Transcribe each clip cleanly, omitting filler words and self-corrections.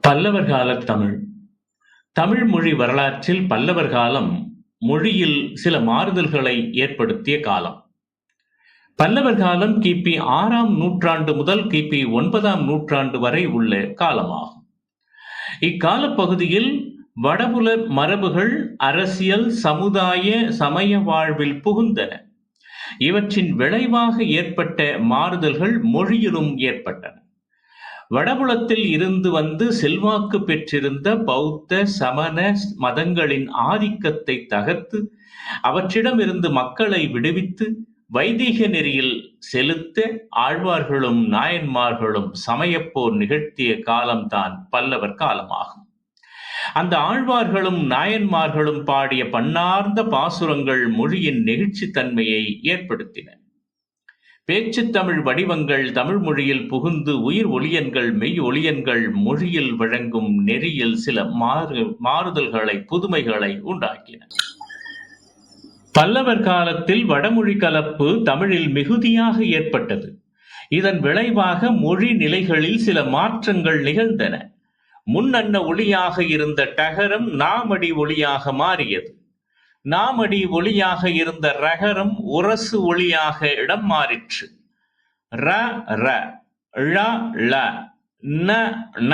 பல்லவர் காலத் தமிழ். தமிழ் மொழி வரலாற்றில் பல்லவர் காலம் மொழியில் சில மாறுதல்களை ஏற்படுத்திய காலம். பல்லவர் காலம் கிபி 6ஆம் நூற்றாண்டு முதல் கிபி 9ஆம் நூற்றாண்டு வரை உள்ள காலமாகும். இக்காலப் பகுதியில் வடபுல மரபுகள் அரசியல், சமுதாய, சமய வாழ்வில் புகுந்தன. இவற்றின் விளைவாக ஏற்பட்ட மாறுதல்கள் மொழியிலும் ஏற்பட்டன. வடபுலத்தில் இருந்து வந்து செல்வாக்கு பெற்றிருந்த பௌத்த, சமண மதங்களின் ஆதிக்கத்தை தகர்த்து அவற்றிடமிருந்து மக்களை விடுவித்து வைதீக நெறியில் செலுத்த ஆழ்வார்களும் நாயன்மார்களும் சமயப்போர் நிகழ்த்திய காலம்தான் பல்லவர் காலமாகும். அந்த ஆழ்வார்களும் நாயன்மார்களும் பாடிய பன்னார்ந்த பாசுரங்கள் மொழியின் நெகிழ்ச்சித்தன்மையை ஏற்படுத்தின. பேச்சுத் தமிழ் வடிவங்கள் தமிழ் மொழியில் புகுந்து உயிர் ஒலியன்கள், மெய் ஒலியன்கள் மொழியில் வழங்கும் நெறியில் சில மாறுதல்களை, புதுமைகளை உண்டாக்கின. பல்லவர் காலத்தில் வடமொழி கலப்பு தமிழில் மிகுதியாக ஏற்பட்டது. இதன் விளைவாக மொழி நிலைகளில் சில மாற்றங்கள் நிகழ்ந்தன. முன்னன்ன ஒளியாக இருந்த டகரம் நாமடி ஒளியாக மாறியது. நாமடி ஒளியாக இருந்த ரகரம் உரசு ஒளியாக இடம் மாறிற்று. ர ர, ழ ள, ந ந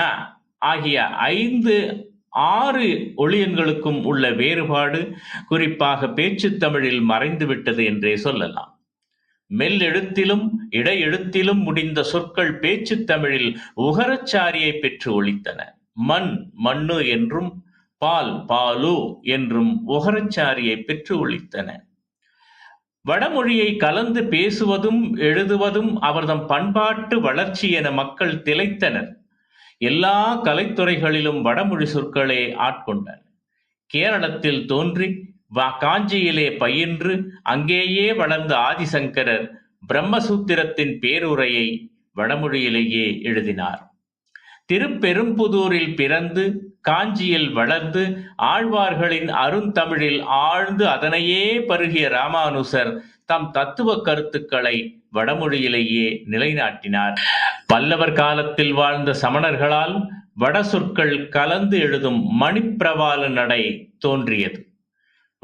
ஆகிய 6 ஒளியன்களுக்கும் உள்ள வேறுபாடு குறிப்பாக பேச்சுத் தமிழில் மறைந்துவிட்டது என்றே சொல்லலாம். மெல்லெழுத்திலும் இடையெழுத்திலும் முடிந்த சொற்கள் பேச்சுத் தமிழில் உகரச்சாரியை பெற்று ஒலித்தன. மண் மண்ணு என்றும் பால் பாலு என்றும் உகரச்சாரியை பெற்று ஒலித்தன. வடமொழியை கலந்து பேசுவதும் எழுதுவதும் அவர்தம் பண்பாட்டு வளர்ச்சி என மக்கள் திளைத்தனர். எல்லா கலைத்துறைகளிலும் வடமொழி சொற்களே ஆட்கொண்டன. கேரளத்தில் தோன்றி காஞ்சியிலே பயின்று அங்கேயே வளர்ந்த ஆதிசங்கரர் பிரம்மசூத்திரத்தின் பேருரையை வடமொழியிலேயே எழுதினார். திருப்பெரும்புதூரில் பிறந்து காஞ்சியில் வளர்ந்து ஆழ்வார்களின் அருந்தமிழில் ஆழ்ந்து அதனையே பருகிய ராமானுசர் தம் தத்துவ கருத்துக்களை வடமொழியிலேயே நிலைநாட்டினார். பல்லவர் காலத்தில் வாழ்ந்த சமணர்களால் வட சொற்கள் கலந்து எழுதும் மணிப்பிரவாள நடை தோன்றியது.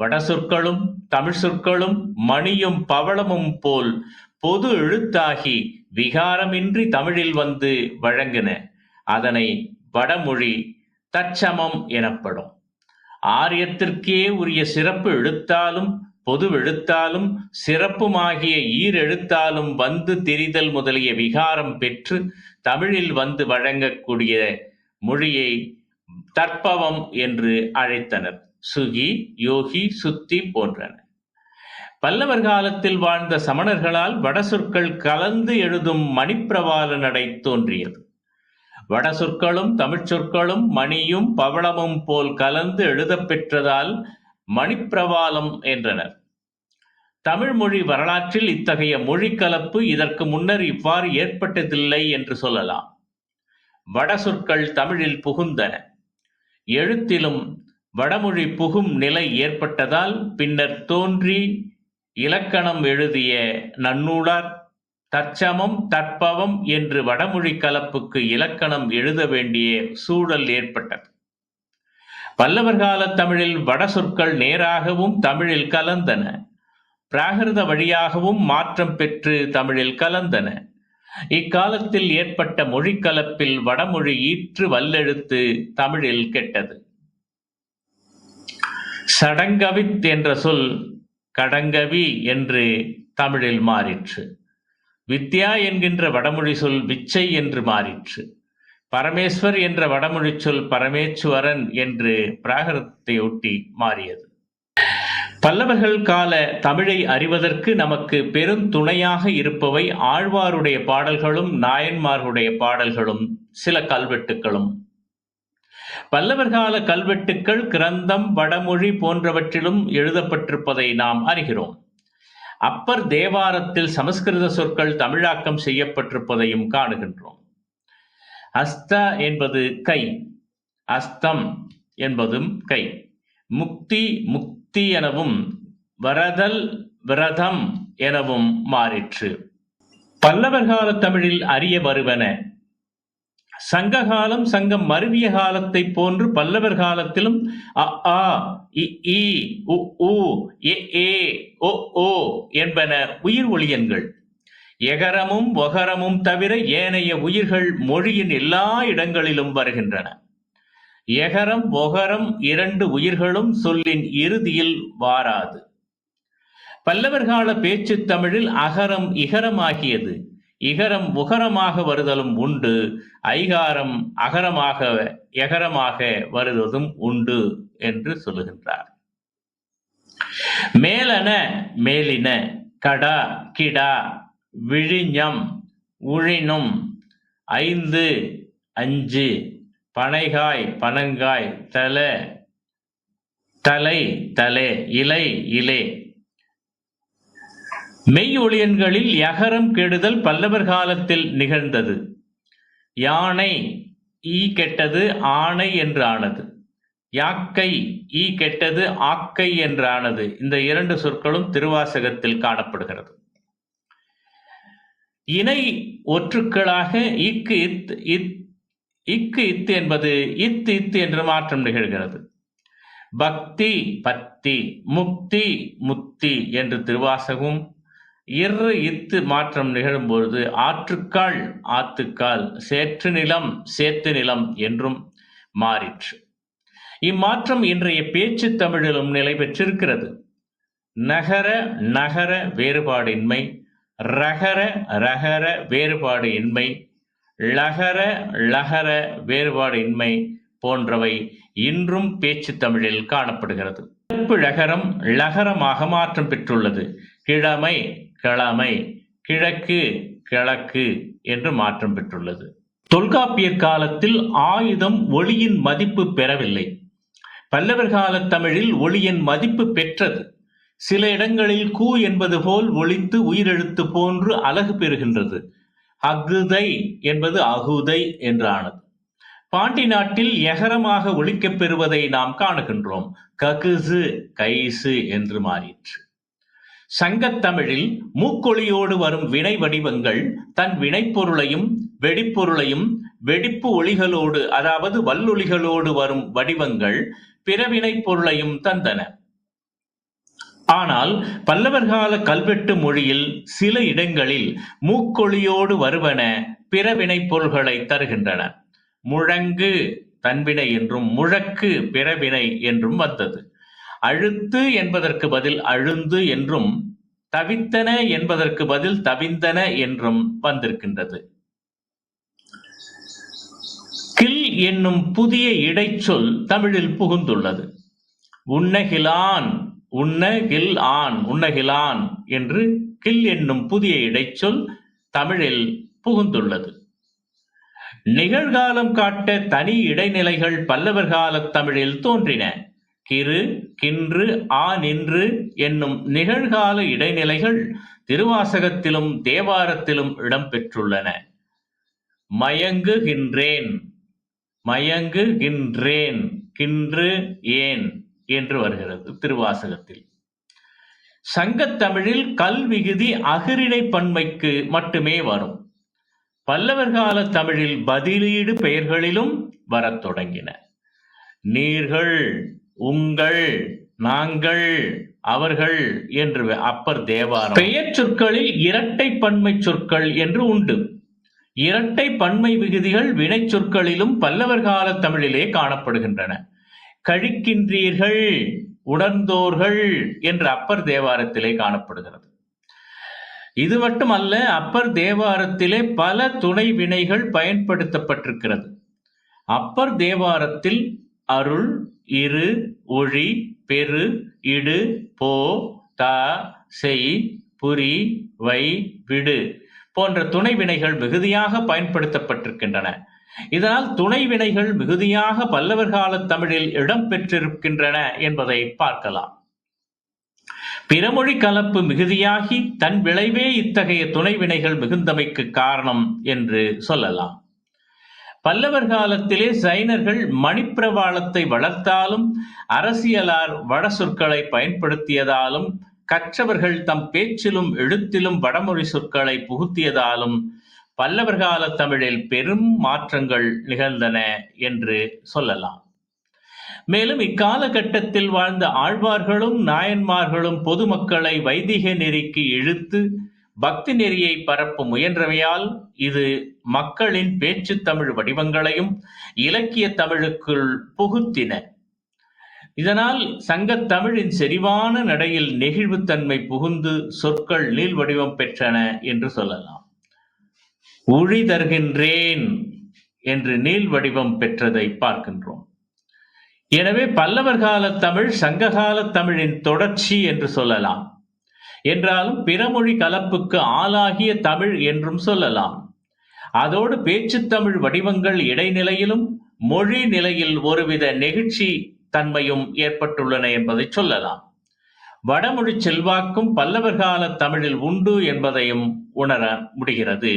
வட சொற்களும் தமிழ் சொற்களும் மணியும் பவளமும் போல் பொது எழுத்தாகி விகாரமின்றி தமிழில் வந்து வழங்கின. அதனை வடமொழி தற்சமம் எனப்படும். ஆரியத்திற்கே உரிய சிறப்பு எழுத்தாலும் பொதுவெழுத்தாலும் சிறப்புமாகிய ஈரெழுத்தாலும் வந்து திரிதல் முதலிய விகாரம் பெற்று தமிழில் வந்து வழங்கக்கூடிய மொழியை தற்பவம் என்று அழைத்தனர். சுகி, யோகி, சுத்தி போன்றன. பல்லவர் காலத்தில் வாழ்ந்த சமணர்களால் வட சொற்கள் கலந்து எழுதும் மணிப்பிரவாள நடை தோன்றியது. வட சொற்களும் தமிழ் சொற்களும் மணியும் பவளமும் போல் கலந்து எழுதப் பெற்றதால் மணிப்பிரவாளம் என்றனர். தமிழ் மொழி வரலாற்றில் இத்தகைய மொழி கலப்பு இதற்கு முன்னர் இவ்வாறு ஏற்பட்டதில்லை என்று சொல்லலாம். வட சொற்கள் தமிழில் புகுந்தன. எழுத்திலும் வடமொழி புகும் நிலை ஏற்பட்டதால் பின்னர் தோன்றி இலக்கணம் எழுதிய நன்னூலார் தற்சமம் தற்பவம் என்று வடமொழி கலப்புக்கு இலக்கணம் எழுத வேண்டிய சூழல் ஏற்பட்டது. பல்லவர் கால தமிழில் வட சொற்கள் நேராகவும் தமிழில் கலந்தன. பிராகிருத வழியாகவும் மாற்றம் பெற்று தமிழில் கலந்தன. இக்காலத்தில் ஏற்பட்ட மொழி கலப்பில் வடமொழி ஈற்று வல்லெழுத்து தமிழில் கெட்டது. சடங்கவித் என்ற சொல் கடங்கவி என்று தமிழில் மாறிற்று. வித்யா என்கின்ற வடமொழி சொல் விச்சை என்று மாறிற்று. பரமேஸ்வர் என்ற வடமொழி சொல் பரமேச்சுவரன் என்று பிராகிருதத்தை ஒட்டி மாறியது. பல்லவர்கள் கால தமிழை அறிவதற்கு நமக்கு பெருந்துணையாக இருப்பவை ஆழ்வாருடைய பாடல்களும் நாயன்மார்களுடைய பாடல்களும் சில கல்வெட்டுக்களும். பல்லவர் கால கல்வெட்டுக்கள் கிரந்தம், வடமொழி போன்றவற்றிலும் எழுதப்பட்டிருப்பதை நாம் அறிகிறோம். அப்பர் தேவாரத்தில் சமஸ்கிருத சொற்கள் தமிழாக்கம் செய்யப்பட்டிருப்பதையும் காணுகின்றோம். அஸ்த என்பது கை, அஸ்தம் என்பதும் கை. முக்தி முக்தி எனவும் வரதல் விரதம் எனவும் மாறிற்று. பல்லவர் கால தமிழில் அறிய வருவன சங்ககாலம் சங்கம் மருவிய காலத்தை போன்று பல்லவர் காலத்திலும் அ ஆ இ ஈ உ ஊ எ ஏ ஒ ஓ என்பன உயிர் ஒலியன்கள். எகரமும் ஒகரமும் தவிர ஏனைய உயிர்கள் மொழியின் எல்லா இடங்களிலும் வருகின்றன. எகரம் ஒகரம் இரண்டு உயிர்களும் சொல்லின் இறுதியில் வாராது. பல்லவர் கால பேச்சு தமிழில் அகரம் இகரமாகியது. இகரம் உகரமாக வருதலும் உண்டு. ஐகாரம் அகரமாக எகரமாக வருவதும் உண்டு என்று சொல்லுகின்றார். மேலன மேலின, கடா கிடா, விழிஞம் உழினும், ஐந்து அஞ்சு, பனைகாய் பனங்காய், தலை தலை தலே, இலை இலே. மெய் ஒளியன்களில் யகரம் கெடுதல் பல்லவர் காலத்தில் நிகழ்ந்தது. யானை ஈ கெட்டது ஆணை என்று ஆனது. யாக்கை ஈ கெட்டது ஆக்கை என்று ஆனது. இந்த இரண்டு சொற்களும் திருவாசகத்தில் காணப்படுகிறது. இணை ஒற்றுக்களாக இக்கு இத்து என்பது இத்து இத்து என்று மாற்றம் நிகழ்கிறது. பக்தி பத்தி, முக்தி முத்தி என்று திருவாசகம் இரு இத்து மாற்றம் நிகழும்பொழுது ஆற்றுக்கால் ஆத்துக்கால், சேற்று நிலம் சேத்து நிலம் என்றும் மாறிற்று. இம்மாற்றம் இன்றைய பேச்சு தமிழிலும் நிலை பெற்றிருக்கிறது. நகர நகர வேறுபாடின்மை, ரகர ரகர வேறுபாடு இன்மை, லகர லகர வேறுபாடு இன்மை போன்றவை இன்றும் பேச்சு தமிழில் காணப்படுகிறது. சிறப்பு லகரம் லகரமாக மாற்றம் பெற்றுள்ளது. கிழமை கிழமை, கிழக்கு கிழக்கு என்று மாற்றம் பெற்றுள்ளது. தொல்காப்பியர் காலத்தில் ஆயுதம் ஒளியின் மதிப்பு பெறவில்லை. பல்லவர் கால தமிழில் ஒளியின் மதிப்பு பெற்றது. சில இடங்களில் கூ என்பது போல் ஒலித்து உயிரெழுத்து போன்று அலகு பெறுகின்றது. அகுதை என்பது அகுதை என்றானது. பாண்டி நாட்டில் எகரமாக ஒலிக்கப் பெறுவதை நாம் காணுகின்றோம். ககுசு கைசு என்று மாறிற்று. சங்கத்தமிழில் மூக்கொலியோடு வரும் வினை வடிவங்கள் தன் வினைப்பொருளையும் வெடிப்பொருளையும் வெடிப்பு ஒலிகளோடு, அதாவது வல்லொலிகளோடு வரும் வடிவங்கள் பிற வினைப் பொருளையும் தந்தன. ஆனால் பல்லவர் கால கல்வெட்டு மொழியில் சில இடங்களில் மூக்கொலியோடு வருவன பிற வினைப் பொருள்களை தருகின்றன. முழங்கு தன்வினை என்றும் முழக்கு பிறவினை என்றும் வந்தது. அழுத்து என்பதற்கு பதில் அழுந்து என்றும், தவித்தன என்பதற்கு பதில் தவிந்தன என்றும் வந்திருக்கின்றது. கில் என்னும் புதிய இடைச்சொல் தமிழில் புகுந்துள்ளது. உண்ணகிலான் உண்ணகில் ஆண் உண்ணகிலான் என்று கில் என்னும் புதிய இடைச்சொல் தமிழில் புகுந்துள்ளது. நிகழ்காலம் காட்ட தனி இடைநிலைகள் பல்லவர் கால தமிழில் தோன்றின. கிறு கின்று ஆ நின்று என்னும் நிகழ்கால இடைநிலைகள் திருவாசகத்திலும் தேவாரத்திலும் இடம்பெற்றுள்ளன. மயங்குகின்றேன் மயங்குகின்றேன், கின்று ஏன் என்று வருகிறது திருவாசகத்தில். சங்கத்தமிழில் கல்விகுதி அகிரிணை பன்மைக்கு மட்டுமே வரும். பல்லவர் கால தமிழில் பதிலீடு பெயர்களிலும் வரத் தொடங்கின. நீர்கள், உங்கள், நாங்கள், அவர்கள் என்று அப்பர் தேவாரம். பெயர் சொற்களில் இரட்டை பன்மை சொற்கள் என்று உண்டு. இரட்டை பன்மை விகுதிகள் வினை சொற்களிலும் பல்லவர் கால தமிழிலே காணப்படுகின்றன. கழிக்கின்றீர்கள், உணர்ந்தோர்கள் என்று அப்பர் தேவாரத்திலே காணப்படுகிறது. இது மட்டுமல்ல, அப்பர் தேவாரத்திலே பல துணை வினைகள் பயன்படுத்தப்பட்டிருக்கிறது. அப்பர் தேவாரத்தில் அருள், இரு, ஒழி, பெரு, இடு, போ, த, செய், புரி, வை, விடு போன்ற துணை வினைகள் மிகுதியாக பயன்படுத்தப்பட்டிருக்கின்றன. இதனால் துணை வினைகள் மிகுதியாக பல்லவர் கால தமிழில் இடம்பெற்றிருக்கின்றன என்பதை பார்க்கலாம். பிறமொழி கலப்பு மிகுதியாகி தன் விளைவே இத்தகைய துணை வினைகள் மிகுந்தமைக்கு காரணம் என்று சொல்லலாம். பல்லவர் காலத்திலே சைனர்கள் மணிப்பிரவாளத்தை வளர்த்தாலும், அரசியலார் வட சொற்களை பயன்படுத்தியதாலும், கற்றவர்கள் தம் பேச்சிலும் எழுத்திலும் வடமொழி சொற்களை புகுத்தியதாலும் பல்லவர் கால தமிழில் பெரும் மாற்றங்கள் நிகழ்ந்தன என்று சொல்லலாம். மேலும் இக்காலகட்டத்தில் வாழ்ந்த ஆழ்வார்களும் நாயன்மார்களும் பொதுமக்களை வைதிக நெறிக்கு இழுத்து பக்தி நெறியை பரப்ப முயன்றவையால் இது மக்களின் பேச்சு தமிழ் வடிவங்களையும் இலக்கிய தமிழுக்குள் புகுத்தின. இதனால் சங்கத் தமிழின் செறிவான நடையில் நெகிழ்வுத்தன்மை புகுந்து சொற்கள் நீள் வடிவம் பெற்றன என்று சொல்லலாம். உழி தருகின்றேன் என்று நீள் வடிவம் பெற்றதை பார்க்கின்றோம். எனவே பல்லவர் கால தமிழ் சங்ககால தமிழின் தொடர்ச்சி என்று சொல்லலாம். என்றாலும் பிறமொழி கலப்புக்கு ஆளாகிய தமிழ் என்றும் சொல்லலாம். அதோடு பேச்சு தமிழ் வடிவங்கள் இடைநிலையிலும் மொழி நிலையில் ஒருவித நெகிழ்ச்சி தன்மையும் ஏற்பட்டுள்ளன என்பதை சொல்லலாம். வடமொழி செல்வாக்கும் பல்லவர் கால தமிழில் உண்டு என்பதையும் உணர முடிகிறது.